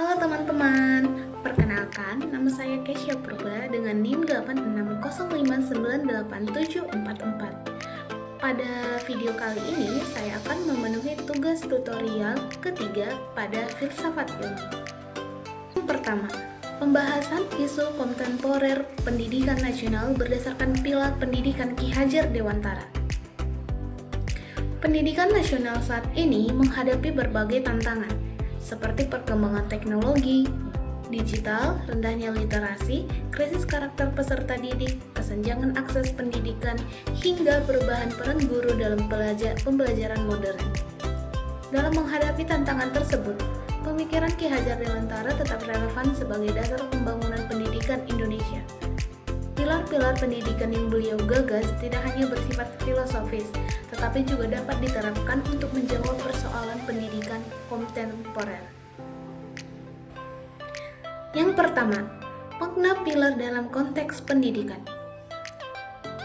Halo teman-teman, perkenalkan nama saya Kesya Purba dengan NIM 86059874. Pada video kali ini saya akan memenuhi tugas tutorial ketiga pada filsafat ilmu. Yang pertama, pembahasan isu kontemporer pendidikan nasional berdasarkan pilar pendidikan Ki Hajar Dewantara. Pendidikan nasional saat ini menghadapi berbagai tantangan, seperti perkembangan teknologi, digital, rendahnya literasi, krisis karakter peserta didik, kesenjangan akses pendidikan, hingga perubahan peran guru dalam pembelajaran modern. Dalam menghadapi tantangan tersebut, pemikiran Ki Hajar Dewantara tetap relevan sebagai dasar pembangunan pendidikan Indonesia. Pilar-pilar pendidikan yang beliau gagas tidak hanya bersifat filosofis, tetapi juga dapat diterapkan untuk menjawab persoalan pendidikan kontemporer. Yang pertama, makna pilar dalam konteks pendidikan.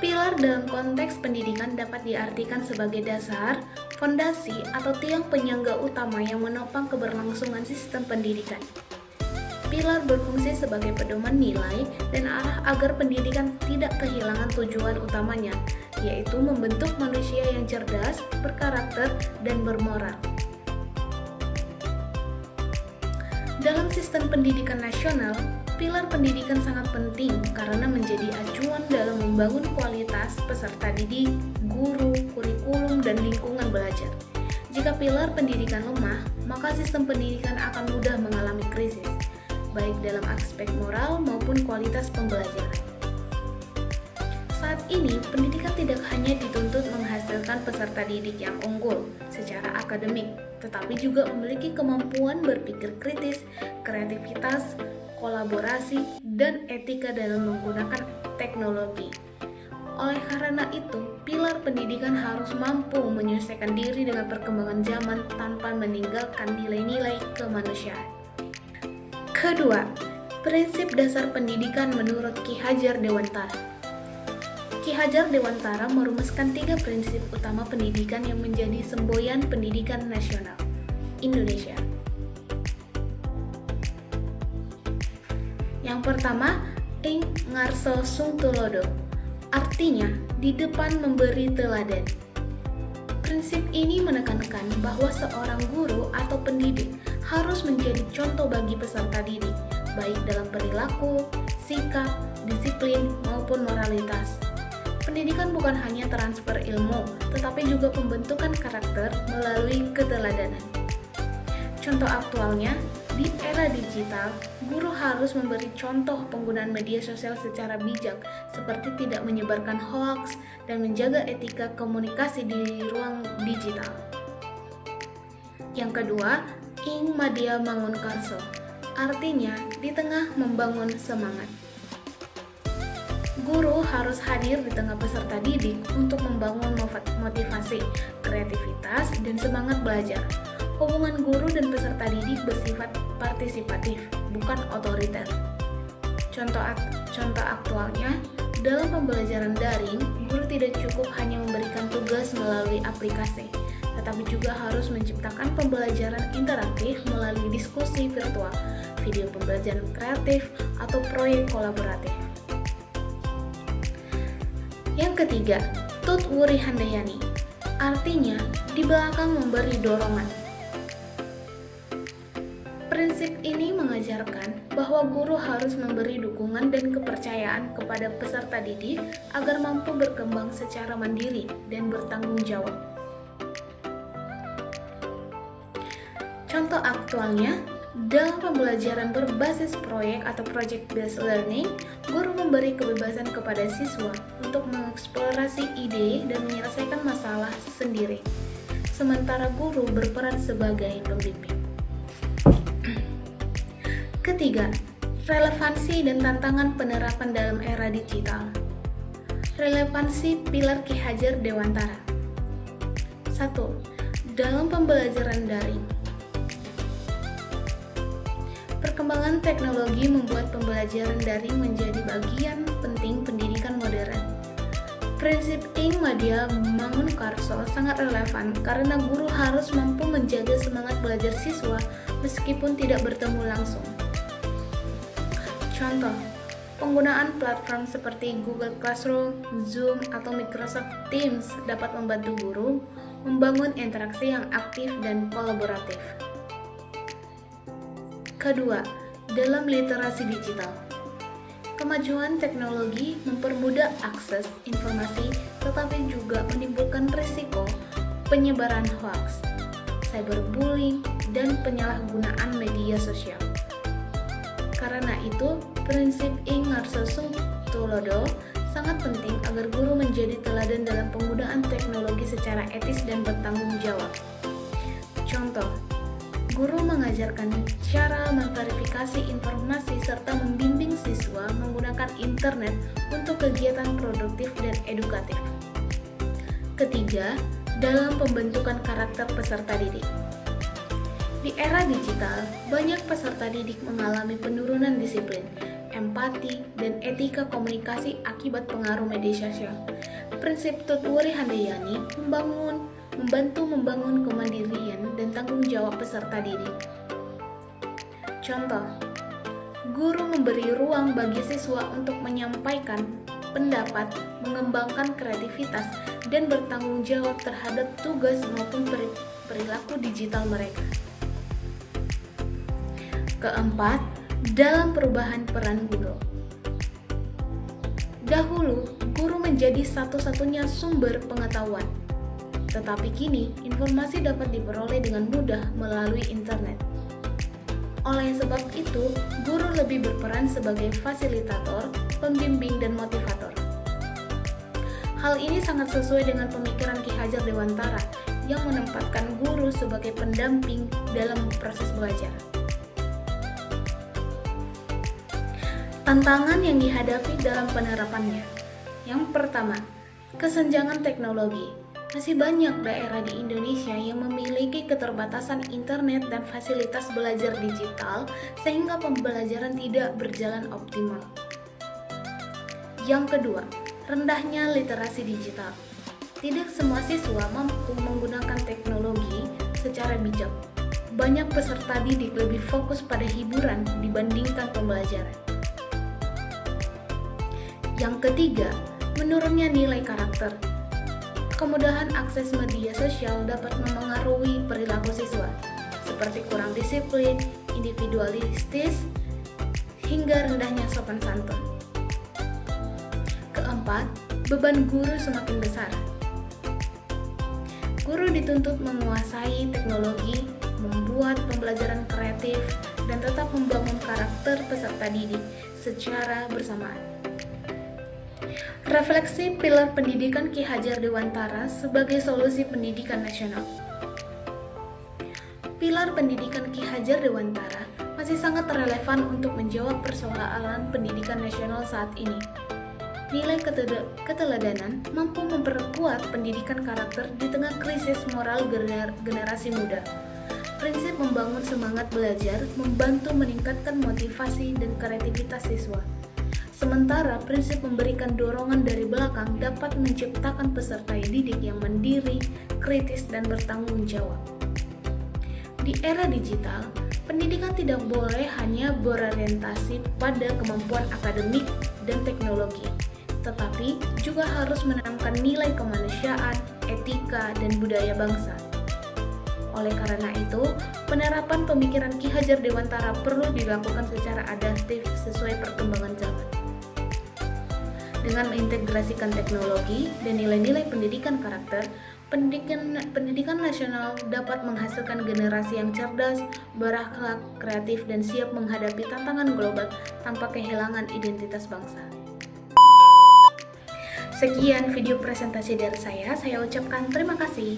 Pilar dalam konteks pendidikan dapat diartikan sebagai dasar, fondasi, atau tiang penyangga utama yang menopang keberlangsungan sistem pendidikan. Pilar berfungsi sebagai pedoman nilai dan arah agar pendidikan tidak kehilangan tujuan utamanya, yaitu membentuk manusia yang cerdas, berkarakter, dan bermoral. Dalam sistem pendidikan nasional, pilar pendidikan sangat penting karena menjadi acuan dalam membangun kualitas peserta didik, guru, kurikulum, dan lingkungan belajar. Jika pilar pendidikan lemah, maka sistem pendidikan akan mudah mengalami krisis, baik dalam aspek moral maupun kualitas pembelajaran. Saat ini, pendidikan tidak hanya dituntut menghasilkan peserta didik yang unggul secara akademik, tetapi juga memiliki kemampuan berpikir kritis, kreativitas, kolaborasi, dan etika dalam menggunakan teknologi. Oleh karena itu, pilar pendidikan harus mampu menyesuaikan diri dengan perkembangan zaman tanpa meninggalkan nilai-nilai kemanusiaan. Kedua, prinsip dasar pendidikan menurut Ki Hajar Dewantara. Ki Hajar Dewantara merumuskan 3 prinsip utama pendidikan yang menjadi semboyan pendidikan nasional Indonesia. Yang pertama, ing ngarso sung tulodo, artinya di depan memberi teladan. Prinsip ini menekankan bahwa seorang guru atau pendidik harus menjadi contoh bagi peserta didik, baik dalam perilaku, sikap, disiplin, maupun moralitas. Pendidikan bukan hanya transfer ilmu, tetapi juga pembentukan karakter melalui keteladanan. Contoh aktualnya, di era digital, guru harus memberi contoh penggunaan media sosial secara bijak, seperti tidak menyebarkan hoaks dan menjaga etika komunikasi di ruang digital. Yang kedua, ing madya mangun karso, artinya di tengah membangun semangat. Guru harus hadir di tengah peserta didik untuk membangun motivasi, kreativitas, dan semangat belajar. Hubungan guru dan peserta didik bersifat partisipatif, bukan otoriter. Contoh aktualnya, dalam pembelajaran daring, guru tidak cukup hanya memberikan tugas melalui aplikasi, tetapi juga harus menciptakan pembelajaran interaktif melalui diskusi virtual, video pembelajaran kreatif, atau proyek kolaboratif. Yang ketiga, tut wuri handayani, artinya di belakang memberi dorongan. Prinsip ini mengajarkan bahwa guru harus memberi dukungan dan kepercayaan kepada peserta didik agar mampu berkembang secara mandiri dan bertanggung jawab. Contoh aktualnya, dalam pembelajaran berbasis proyek atau project-based learning, guru memberi kebebasan kepada siswa untuk mengeksplorasi ide dan menyelesaikan masalah sendiri, sementara guru berperan sebagai pembimbing. Ketiga, relevansi dan tantangan penerapan dalam era digital. Relevansi pilar Ki Hajar Dewantara. 1. Dalam pembelajaran daring, perkembangan teknologi membuat pembelajaran daring menjadi bagian penting pendidikan modern. Prinsip ing madya mangun karso sangat relevan karena guru harus mampu menjaga semangat belajar siswa meskipun tidak bertemu langsung. Contoh, penggunaan platform seperti Google Classroom, Zoom, atau Microsoft Teams dapat membantu guru membangun interaksi yang aktif dan kolaboratif. Kedua, dalam literasi digital. Kemajuan teknologi mempermudah akses informasi tetapi juga menimbulkan risiko penyebaran hoaks, cyberbullying, dan penyalahgunaan media sosial. Karena itu, prinsip ing ngarsa sung tulodo sangat penting agar guru menjadi teladan dalam penggunaan teknologi secara etis dan bertanggung jawab. Contoh, guru mengajarkan cara memverifikasi informasi serta membimbing siswa menggunakan internet untuk kegiatan produktif dan edukatif. Ketiga, dalam pembentukan karakter peserta didik. Di era digital, banyak peserta didik mengalami penurunan disiplin, empati, dan etika komunikasi akibat pengaruh media sosial. Prinsip Tutwuri Handayani membantu membangun kemandirian dan tanggung jawab peserta didik. Contoh, guru memberi ruang bagi siswa untuk menyampaikan pendapat, mengembangkan kreativitas, dan bertanggung jawab terhadap tugas maupun perilaku digital mereka. Keempat, dalam perubahan peran guru. Dahulu, guru menjadi satu-satunya sumber pengetahuan. Tetapi kini, informasi dapat diperoleh dengan mudah melalui internet. Oleh sebab itu, guru lebih berperan sebagai fasilitator, pembimbing, dan motivator. Hal ini sangat sesuai dengan pemikiran Ki Hajar Dewantara yang menempatkan guru sebagai pendamping dalam proses belajar. Tantangan yang dihadapi dalam penerapannya. Yang pertama, kesenjangan teknologi. Masih banyak daerah di Indonesia yang memiliki keterbatasan internet dan fasilitas belajar digital sehingga pembelajaran tidak berjalan optimal. Yang kedua, rendahnya literasi digital. Tidak semua siswa mampu menggunakan teknologi secara bijak. Banyak peserta didik lebih fokus pada hiburan dibandingkan pembelajaran. Yang ketiga, menurunnya nilai karakter. Kemudahan akses media sosial dapat memengaruhi perilaku siswa, seperti kurang disiplin, individualistis, hingga rendahnya sopan santun. Keempat, beban guru semakin besar. Guru dituntut menguasai teknologi, membuat pembelajaran kreatif, dan tetap membangun karakter peserta didik secara bersamaan. Refleksi pilar pendidikan Ki Hajar Dewantara sebagai solusi pendidikan nasional. Pilar pendidikan Ki Hajar Dewantara masih sangat relevan untuk menjawab persoalan pendidikan nasional saat ini. Nilai keteladanan mampu memperkuat pendidikan karakter di tengah krisis moral generasi muda. Prinsip membangun semangat belajar membantu meningkatkan motivasi dan kreativitas siswa. Sementara prinsip memberikan dorongan dari belakang dapat menciptakan peserta didik yang mandiri, kritis, dan bertanggung jawab. Di era digital, pendidikan tidak boleh hanya berorientasi pada kemampuan akademik dan teknologi, tetapi juga harus menanamkan nilai kemanusiaan, etika, dan budaya bangsa. Oleh karena itu, penerapan pemikiran Ki Hajar Dewantara perlu dilakukan secara adaptif sesuai perkembangan zaman. Dengan mengintegrasikan teknologi dan nilai-nilai pendidikan karakter, pendidikan nasional dapat menghasilkan generasi yang cerdas, berakhlak, kreatif, dan siap menghadapi tantangan global tanpa kehilangan identitas bangsa. Sekian video presentasi dari saya ucapkan terima kasih.